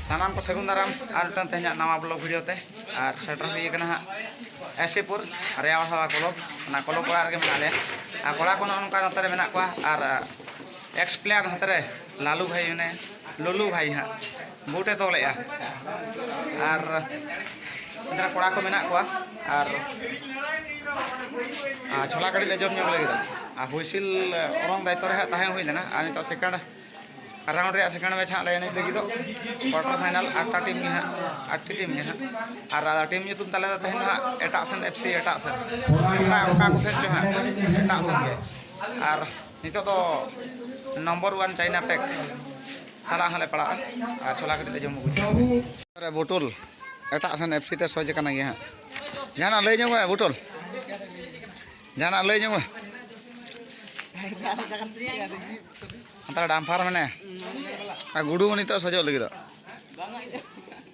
सानाम को सगुन दाराम और तेज नवा ब्लॉग वीडियो ते और सेटर हुई हाँ एसीपुर रेवा हवा कलब कलब कड़ा मे और कड़ा को नौका नोते मे और एक्स प्लेयर हाथे लालू भाई ने लुलू भाई हाँ बूटे तोले और कड़ा को मेना और छोला कड़ी जम लगे और हुईसिल औरंग दायित्व तहन हुई लेना और नित सेकेंड राउंड सेकेंड मैच हाँ एने लगे क्वार्टर फाइनल 8टा टीम हाँ 8टी टीम हाँ और टीम ᱧᱩᱛᱩᱢ ताले तहन हाँ एटा सन एफसी एटा सन कुछ जो हाँ एटा सन के और नित नंबर 1 चाइना पैक साला हाँ पड़ा और छोला कड़ी जम बुटुल एटा सन एफसी ते सज गे हाँ जाना लई जो बुटुल जाना लई जो अंतर डाम्फार मैंने गुडू नित सजो लगे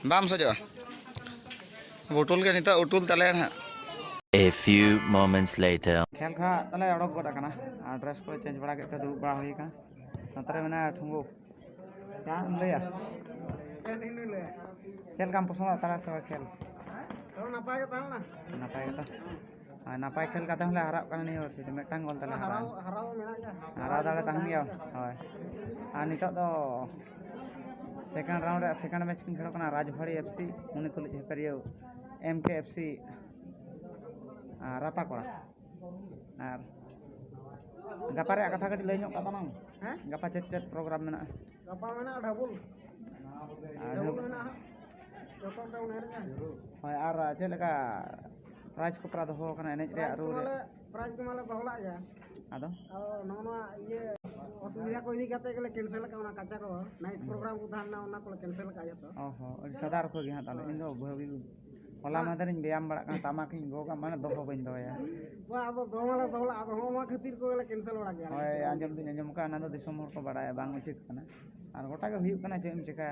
बाम सजो बुटुल के नित उटुल तले ना A few moments later. खेल खा तले अड़क गड कना ड्रेस को चेंज बड़ा के दुब बड़ा हुई का नतरे में ठुंगो क्या लैया खेल काम पसंद तारा से खेल नपाय के ताना नपाय के नपाय खेल का हमें हरा नहीं हो मिट्टान गोल तले हरा दाड़े तहन गया हय और नित सेकेंड राउंड सेकेंड मैच किन खेल राजभाड़ी एफसी उन्हें तुल हेपेरियो MK FC राता कड़ा और गपा रे कथा कटी लैनो का तमाम गपा चेक चेक प्रोग्राम में गपा में ढाबुल हय और चेलका प्राइज को प्रा दहो कना एने रे रू रे प्राइज को माले दहला या आदो नोना ये असुविधा को इदी काते गेले कैंसिल का काचा को नाइट प्रोग्राम को धान ना ओना को कैंसिल का या तो ओहो सदार को गे ताले इन दो भवी होला मादरिन व्यायाम बड़ा का तामा की गोगा माने दहो बइन दोया वा अब दोमाला दहला अब होमा खातिर को गेले कैंसिल बड़ा गया हय आंजम दिन आंजम का ना दो दिसम हर को बड़ा बांग उचित कना और गोटा के हुई कना जेम चिका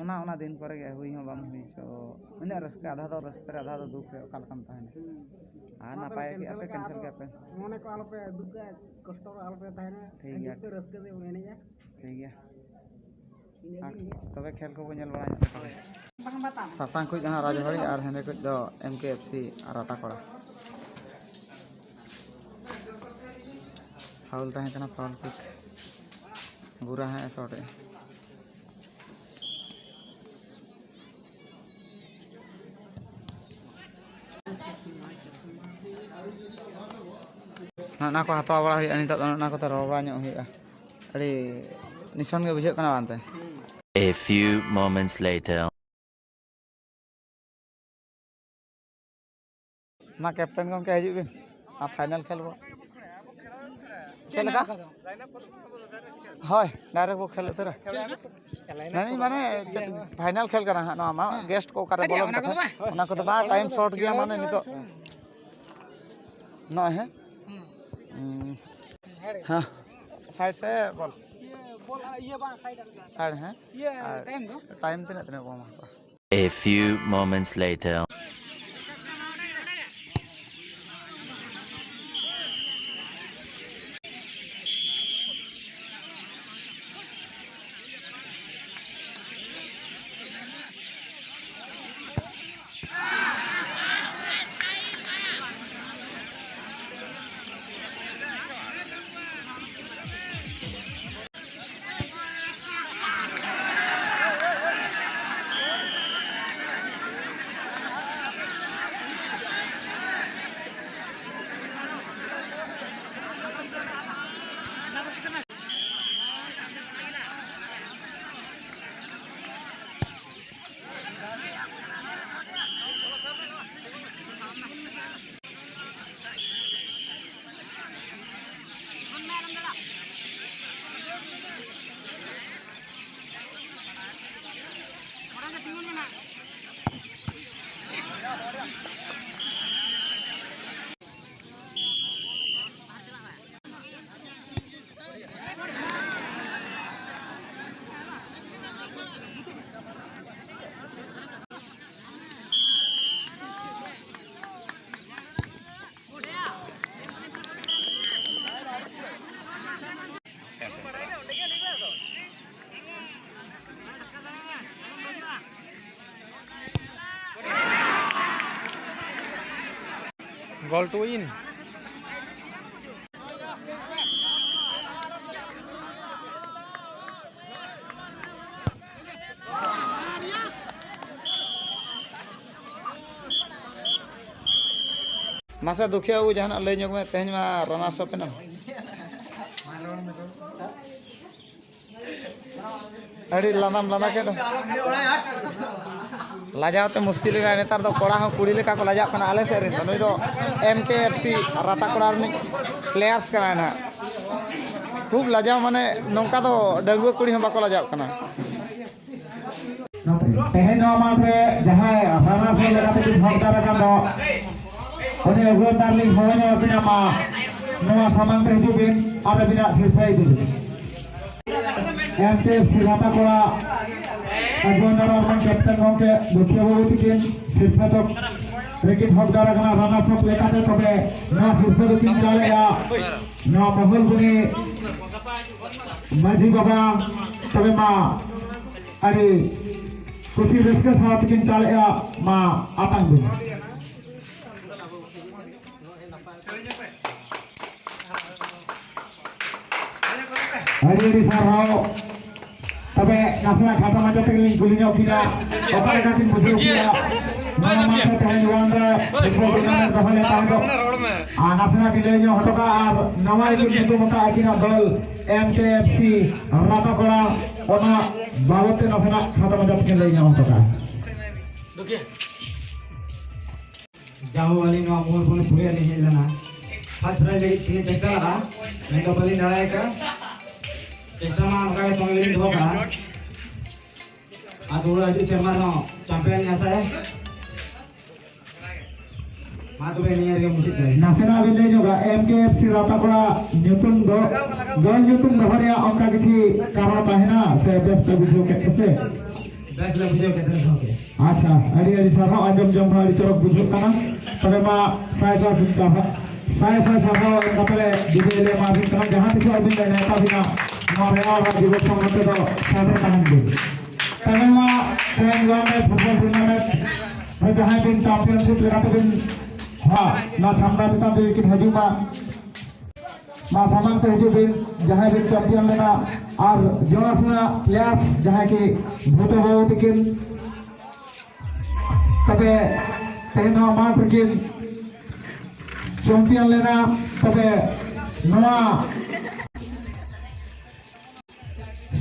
ओना दिन पर गे हुई हो बाम हुई सो इन रस्का आधा दो रस्का आधा दो दुख रे काल कम ताहने आ ना पाए कि आपे कैंसिल के आपे मोने को आल पे दुख कष्ट आल पे ताहने ठीक है रस्के दे उने या ठीक है तबे खेल को नेल बड़ा सासांग को जहां राजवाड़ी और हेने को दो MK FC राता कड़ा फाउल ताहे कना फाउल किक बुरा है शॉट ना को हतवा बड़ा हुई नित ना को रबड़ा ᱧᱚᱜ हुई अड़ी निशान के बुझे कना बानते A few moments later. मा कैप्टन गमके हजू बिन आ फाइनल खेल बो चलका हय डायरेक्ट वो खेल उतर नहीं माने फाइनल खेल करा ना मा गेस्ट को करे बोलन कथा ओना को बा टाइम शॉर्ट गया माने नितो न है हां साइड से बॉल ये बा साइड है ये टाइम तने को मा A few moments later. Goal to win. Masa dukhia u jahan lay nyok me tehny ma rana so pena adi landam landa ke do lajao te muskil ga netar do kora ho kudi leka ko lajak kana ale se rin noi do MKFC rata kora ni players kana na khub lajao mane nongka do dangua kudi ho bako lajak kana tehnya mate jahai rana so leka te bhagdar kan do Oni aguan darling hono pina ma noa samang te hijubin ada bina sirpai itu. MKFC rata kola aguan darman kapten ngke dukhia babu tikin sirpai tok cricket hokdar kana rana sok lekate tobe noa sirpai tikin chale ya noa mohol buni maji baba tobe ma ari kusi riske sa tikin chale ya ma atang buni Hari sarau, tapi nasib kata macam terling gulinya kita, apa yang kita musuh kita, mana masa terling wanda, itu kita kahale tahu. Nasib bilenya hotoka ar nama itu kita mata akhirnya dol MKFC rata kola, ona bawote nasib kata macam terlingnya hotoka. jauh kali no amul pun puri ani hilana hat prai lagi tiga cesta lah mereka balik narai ke cesta mah mereka pengen dua kan atau lagi cerman no champion nya saya matu ini yang musik lagi Nasional ini juga MKFC rata kola nyutung do nyutung dohorya angka kici karena tahina saya best video kete best video kita oke अच्छा अड़ी sarau ajam jam hari corok bujur kana pada ma saya so cinta saya sarau kapale dibele ma bin kana jahan tisu abin da neta bina ma rewa ba dibo samate do sabar tahan de tada ma train game football tournament hai jahan bin championship lekate bin ha na chamda bita de ki hajuma ma samang te hajubin jahan bin champion lena ar jonasna players jahan ki bhuto ho tikin तबे तेना मार परकिन champion लेना तबे नवा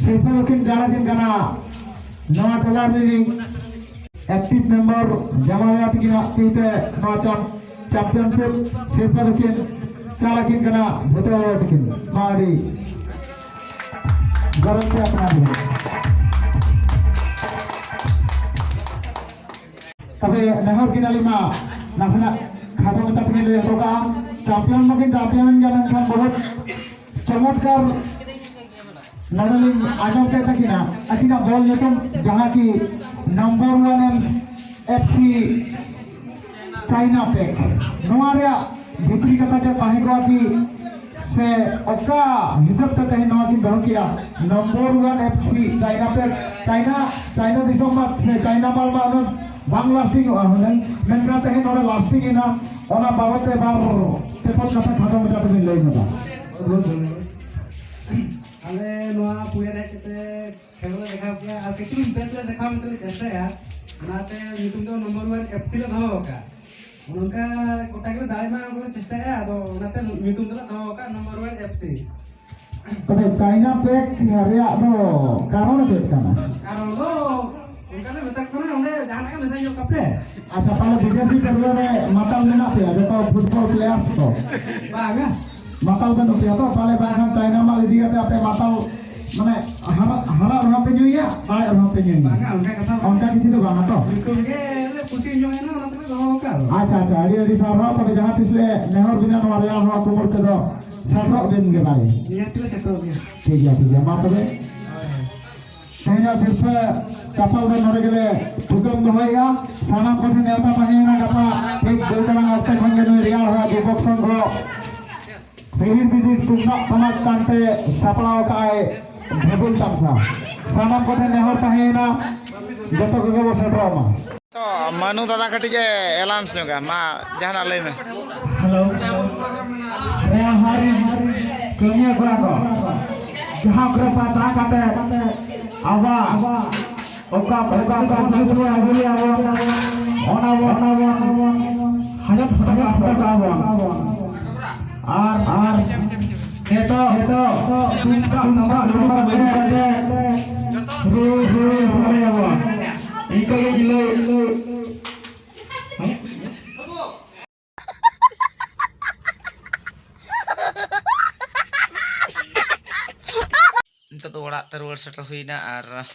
सिर्फ किन जाना दिन कना नवा टोला में एक्टिव मेंबर जमायात की तीते नवा चैंपियनशिप सिर्फ किन चला किन कना भोटो किन मारी गरज से अपना दिया tapi nehor kita lima nasna khasa mata punya dari toka champion mungkin champion jangan kan बहुत चमत्कार नडलिंग आजम के तकिना अतिना बॉल लेकिन जहां की नंबर 1 FC चाइना पे नवारिया भीतरी कथा के ताहे को की से ओका हिसाब तक है नवा की दहो किया नंबर 1 FC चाइना पे चाइना दिसों मत से चाइना माल मानो bang lasting orang mereka teh orang lasting ina orang bawa teh baru tepat kata kata macam tu nilai mana ale noa punya naik kita kalau देखा क्या अब कितनी बेस्ट ले देखा मतलब जैसे यार नाते यूट्यूब तो नंबर 1 FC लो था होगा उनका कोटा के दाई में उनको चेष्टा है तो नाते यूट्यूब तो था होगा number 1 FC tapi China pack hari itu karena apa kana कारण तो उनका तो बेटा कौन है उन्हें जाना है मिसाल जो कपड़े अच्छा kalau विदेशी perlu ada matal mana sih ada tau football players to बागा matal kan usia to paling bahkan China mal dia apa matal mana hara orang penyuya paling orang penyuya बागा उनका कथा angka di situ bang atau YouTube के ले पुती जो है ना उनका तो होगा अच्छा ada sarau pada jahat isle nehor bina nawaria orang kumur ke do sarau bin ke bari नियत ले सेट हो गया ठीक है माता बे tehnya सिर्फ kapal dan orang gele hukum dohaya sana kosi neota mahena kapa एक गोलकला अवस्था खंगे में रियाल हुआ दीपक संघ फिर बिजी तुमना समाज कांटे सपलाओ काए भेबुल तमसा sana kosi nehor tahena जतो के वो सेटो मा तो मनु दादा कटी के एलाउंस नुगा मा जहाना लई में hari kami ko jaha kore pata kate aba oka dulu aguli ona hajat ar itu tingkat nomor berada Nito tuh orang terus setel huina ar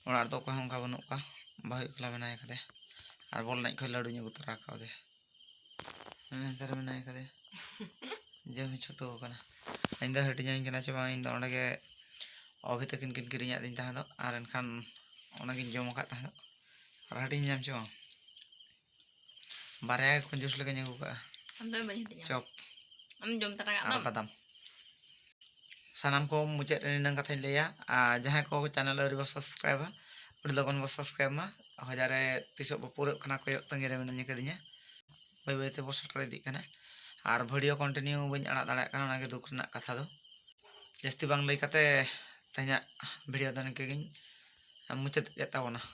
orang tuh kau hongkah benuk kah bahu kelah menai kade ar bol naik kelah dunia gutur kau deh ntar menai kade jam छोटो kana indah hatinya ingin aja bang indah orang ke obi tekin kirinya tinta tuh ar kan orang ke jom kat tuh ar hatinya jam cuma baraya kunjus lagi nyagu kah cop jom terangkat ar padam sanam ko mucet ini nang kata ya jahat ko channel baru subscribe udah lakukan subscribe mah hajare tisok berpuruk kena koyok tenggiri menanya kadinya bayi itu bos ready kana ar video continue banyak anak anak kan lagi tuh kena kata tuh jadi bang lagi kata tanya video dan kegin mucet ya tahu nah